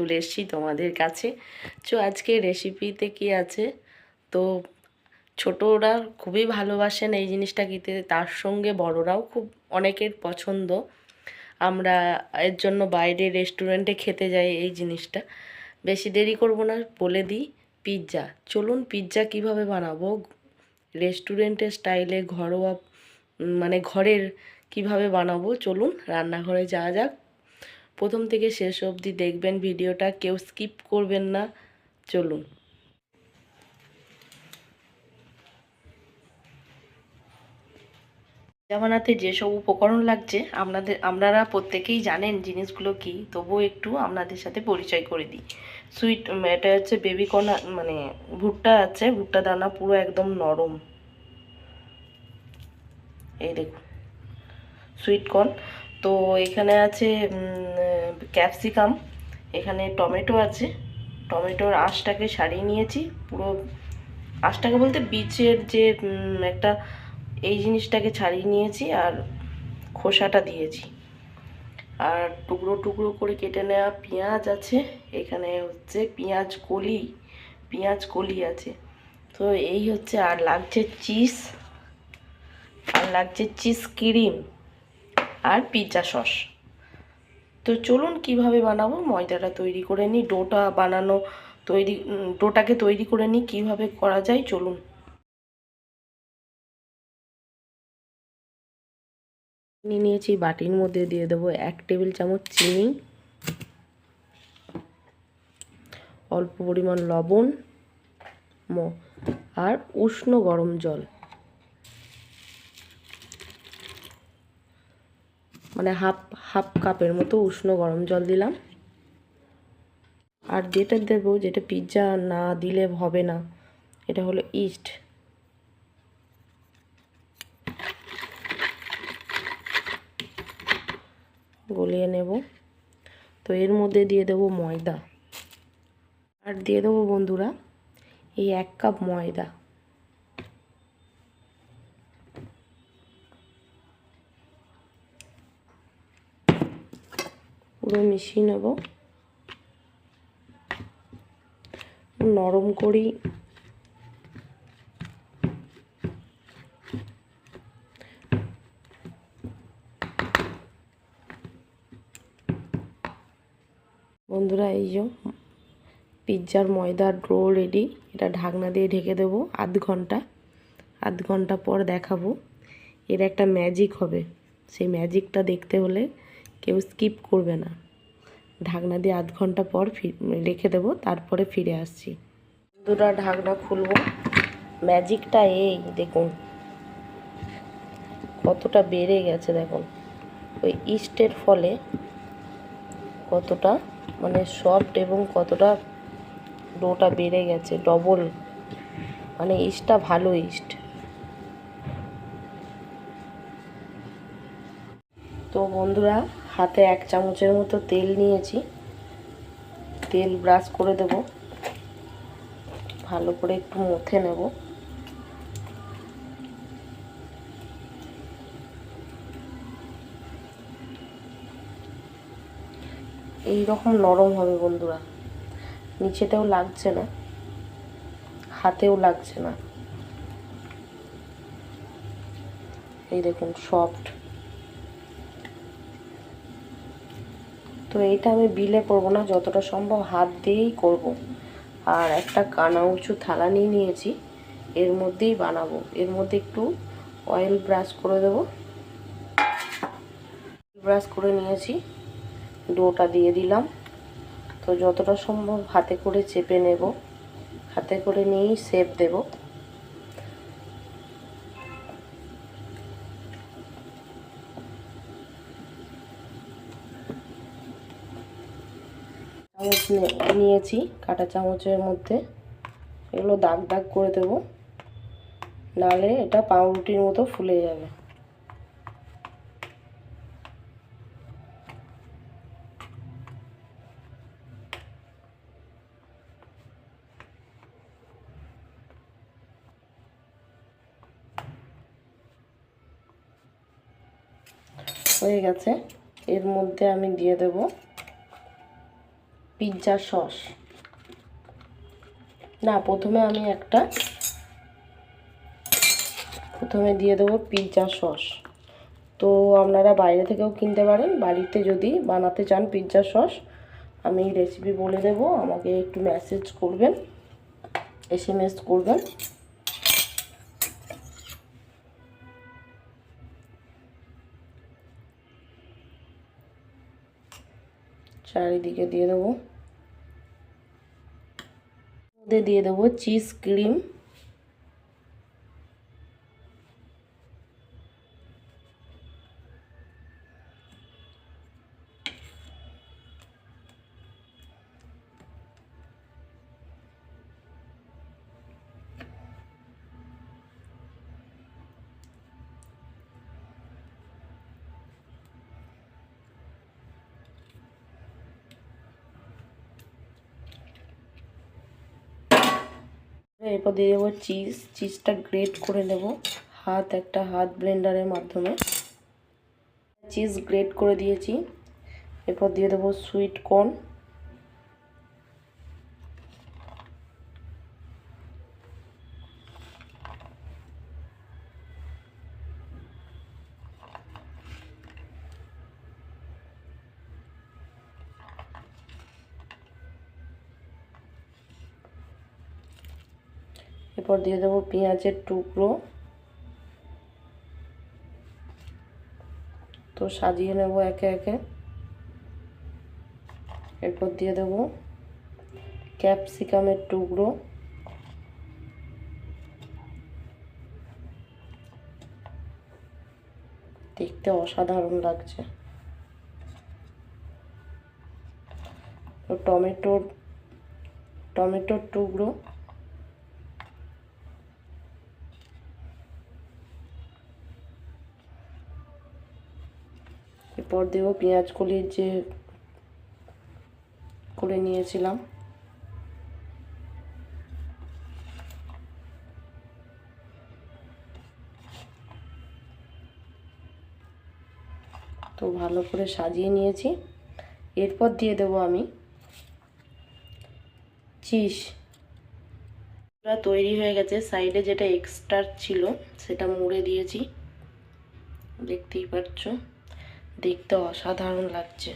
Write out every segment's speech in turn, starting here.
চলে এসেছি তোমাদের কাছে। আজকে রেসিপিতে কি আছে, তো ছোটরা খুবই ভালোবাসেন এই জিনিসটা খেতে, তার সঙ্গে বড়রাও খুব অনেকের পছন্দ। আমরা এর জন্য বাইরে রেস্টুরেন্টে খেতে যাই এই জিনিসটা। বেশি দেরি করব না, বলে দিই পিৎজা। চলুন পিৎজা কিভাবে বানাবো রেস্টুরেন্টের স্টাইলে, ঘরোয়া মানে ঘরের কিভাবে বানাবো, চলুন রান্নাঘরে যাওয়া যাক। প্রথম থেকে শেষ অবধি দেখবেন ভিডিওটা, কেউ স্কিপ করবেন না। চলুন। পিৎজা বানাতে যেসব উপকরণ লাগছে আপনারা প্রত্যেকেই জানেন জিনিসগুলো কি, তবুও একটু আপনাদের সাথে পরিচয় করে দিই। এটা হচ্ছে বেবিকর্ন, মানে ভুট্টা আছে, ভুট্টা দানা পুরো একদম নরম, এই দেখুন সুইটকর্ন। তো এখানে আছে ক্যাপসিকাম, এখানে টমেটো আছে। টমেটোর আঁশটাকে ছাড়িয়ে নিয়েছি, পুরো আঁশটাকে বলতে বীজের যে একটা এই জিনিসটাকে ছাড়িয়ে নিয়েছি, আর খোসাটা দিয়েছি। আর টুকরো টুকরো করে কেটে নেওয়া পেঁয়াজ আছে, এখানে হচ্ছে পেঁয়াজ কলি আছে। তো এই হচ্ছে, আর লাগছে চিজ, আর লাগছে চিজ ক্রিম, আর পিৎজা সস। তো চলুন কিভাবে বানাবো, ময়দাটা তৈরি করে নিই, ডোটাকে তৈরি করে নিই কীভাবে করা যায়, চলুন। নিয়ে নিয়েছি, বাটির মধ্যে দিয়ে দেবো 1 টেবিল চামচ চিনি, অল্প পরিমাণ লবণ আর উষ্ণ গরম জল, মানে হাফ কাপের মতো উষ্ণ গরম জল দিলাম। আর যেটা দেবো, যেটা পিৎজা না দিলে হবে না, এটা হলো ইস্ট। গলিয়ে নেব। তো এর মধ্যে দিয়ে দেবো ময়দা, আর দিয়ে দেবো বন্ধুরা এই 1 কাপ ময়দা। পুরো মিশিয়ে নেব, নরম করি। বন্ধুরা এই যে পিৎজার ময়দার ডো রেডি, এটা ঢাকনা দিয়ে ঢেকে দেবো আধ ঘন্টা পর দেখাবো। এর একটা ম্যাজিক হবে, সেই ম্যাজিকটা দেখতে হলে কেউ স্কিপ করবে না। ঢাকনা দিয়ে আধ ঘন্টা পর রেখে দেবো, তারপরে ফিরে আসছি। বন্ধুরা ঢাকনা খুলবো, ম্যাজিকটা এই দেখুন কতটা বেড়ে গেছে, দেখুন ওই ইস্টের ফলে কতটা মানে সফট এবং কতটা ডোটা বেড়ে গেছে, ডবল, মানে ইস্টটা ভালো ইস্ট। তো বন্ধুরা হাতে 1 চামচের মতো তেল নিয়েছি, তেল ব্রাশ করে দেব, ভালো করে একটু মথে নেব। এই রকম নরম হবে বন্ধুরা, নিচেতেও লাগছে না, হাতেও লাগছে না, এই দেখুন সফট। তো এইটা আমি বিলে করব না, যতটা সম্ভব হাত দিয়েই করব। আর একটা কানা উঁচু থালা নিয়ে নিয়েছি, এর মধ্যেই বানাবো। এর মধ্যে একটু অয়েল ব্রাশ করে দেব, ব্রাশ করে নিয়েছি, ডোটা দিয়ে দিলাম। তো যতটা সম্ভব হাতে করে চেপে নেব, হাতে করে নিয়েই শেপ দেব। চামচ নিয়েছি, কাঁটা চামচের মধ্যে এগুলো দাগ দাগ করে দেব, নাহলে এটা পাউরুটির মতো ফুলে যাবে। হয়ে গেছে, এর মধ্যে আমি দিয়ে দেব পিৎজা সস। না, প্রথমে দিয়ে দেবো পিৎজা সস। তো আপনারা বাইরে থেকেও কিনতে পারেন, বাড়িতে যদি বানাতে চান পিৎজা সস আমি রেসিপি বলে দেব, আমাকে একটু মেসেজ করবেন, SMS করবেন। চারিদিকে দিয়ে দেবো, দিয়ে দেবো চিজ ক্রিম, এরপর দিয়ে দেবো চিজটা গ্রেট করে নেব একটা হাত ব্লেন্ডারের মাধ্যমে। চিজ গ্রেট করে দিয়েছি। এরপর দিয়ে দেবো সুইট কর্ন, এরপর দিয়ে দেবো পেঁয়াজের টুকরো। তো সাজিয়ে নেব একে একে। এরপর দিয়ে দেবো ক্যাপসিকামের টুকরো, দেখতে অসাধারণ লাগছে। তো টমেটোর টুকরো, এরপর দেবো পেঁয়াজ কলি যে করে নিয়েছিলাম। তো ভালো করে সাজিয়ে নিয়েছি। এরপর দিয়ে দেবো আমি চিজ। তৈরি হয়ে গেছে। সাইডে যেটা এক্সট্রা ছিল সেটা মুড়ে দিয়েছি, দেখতেই পাচ্ছ, দেখতে অসাধারণ লাগছে।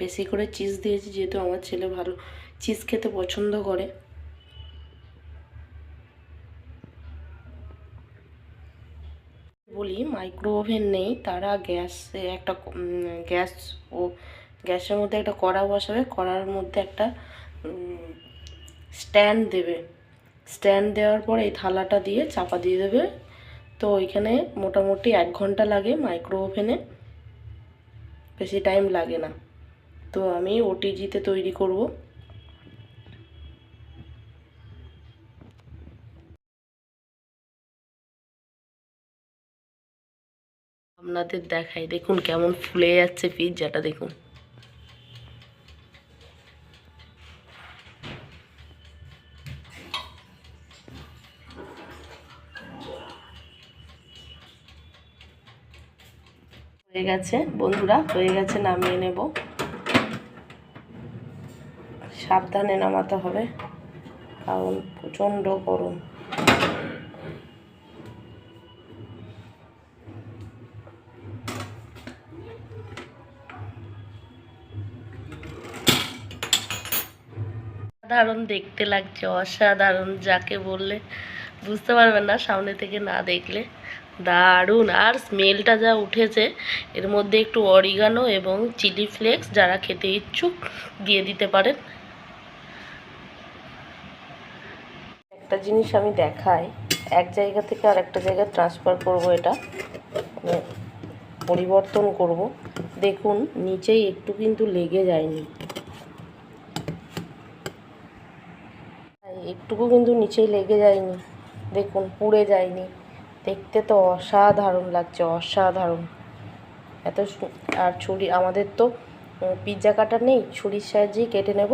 বেশি করে চিজ দিয়েছি যেহেতু আমার ছেলে ভালো চিজ খেতে পছন্দ করে। বলি মাইক্রো ওভেন নেই, তারা গ্যাসের মধ্যে একটা কড়া বসাবে, কড়ার মধ্যে একটা স্ট্যান্ড দেবে। স্ট্যান্ড দেওয়ার পর এই থালাটা দিয়ে চাপা দিয়ে দেবে। তো ওইখানে মোটামুটি 1 ঘন্টা লাগে মাইক্রো ওভেনে, বেশি টাইম লাগে না। তো আমি ওটিজিতে তৈরি করব। আপনাদের দেখাই, দেখুন কেমন ফুলে যাচ্ছে পিৎজাটা, দেখুন। হয়ে গেছে বন্ধুরা, হয়ে গেছে, নামিয়ে নেব। সাবধানে নামাতে হবে কারণ প্রচণ্ড গরম। অসাধারণ দেখতে লাগছে, অসাধারণ, যাকে বললে বুঝতে পারবেন না সামনে থেকে না দেখলে। দারুণ। আর স্মেলটা যা উঠেছে, এর মধ্যে একটু অরিগানো এবং চিলি ফ্লেক্স যারা খেতে ইচ্ছুক দিয়ে দিতে পারেন। একটা জিনিস আমি দেখাই, এক জায়গা থেকে আর একটা জায়গায় ট্রান্সফার করব, এটা পরিবর্তন করব। দেখুন নিচেই একটু কিন্তু লেগে যায়নি, একটুকু কিন্তু নিচেই লেগে যায়নি, দেখুন পুড়ে যায়নি। দেখতে তো অসাধারণ লাগছে, অসাধারণ। আর ছুরি, আমাদের তো পিৎজা কাটার নেই, ছুরির সাহায্যেই কেটে নেব।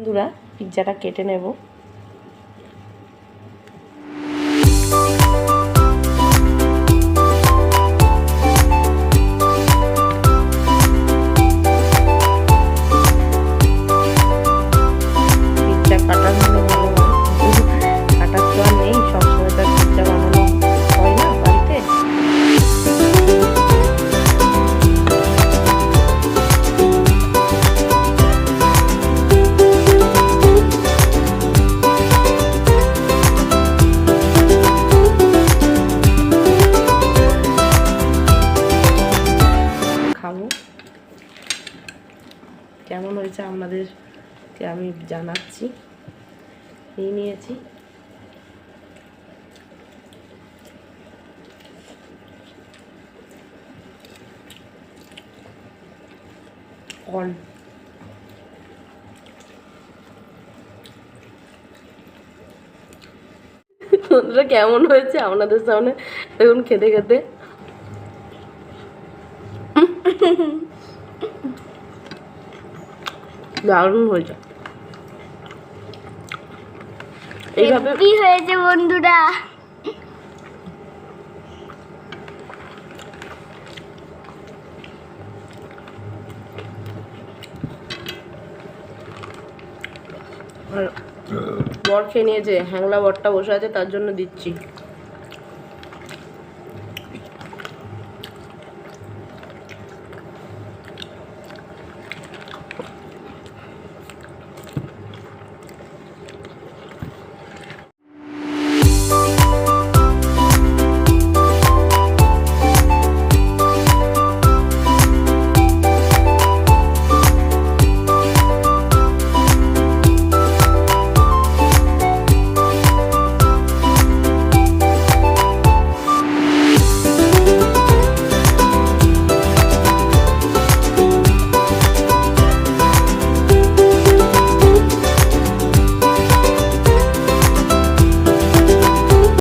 বন্ধুরা পিৎজাটা কেটে নেব। পিৎজা কাটার হলে ভালো হয়, কাটার তো আর নেই, সবসময় তো পিৎজা বানানো হয় না বাড়িতে। খাবো, কেমন হয়েছে আপনাদেরকে আমি জানাচ্ছি। নিয়ে নিয়েছি কর্ন। বন্ধুরা কেমন হয়েছে আপনাদের সামনে দেখুন খেতে খেতে। দারুণ হয়েছে। এইভাবে কি হয়েছে বন্ধুরা? বর খেয়ে নিয়েছে, হ্যাংলা বরটা বসে আছে তার জন্য দিচ্ছি।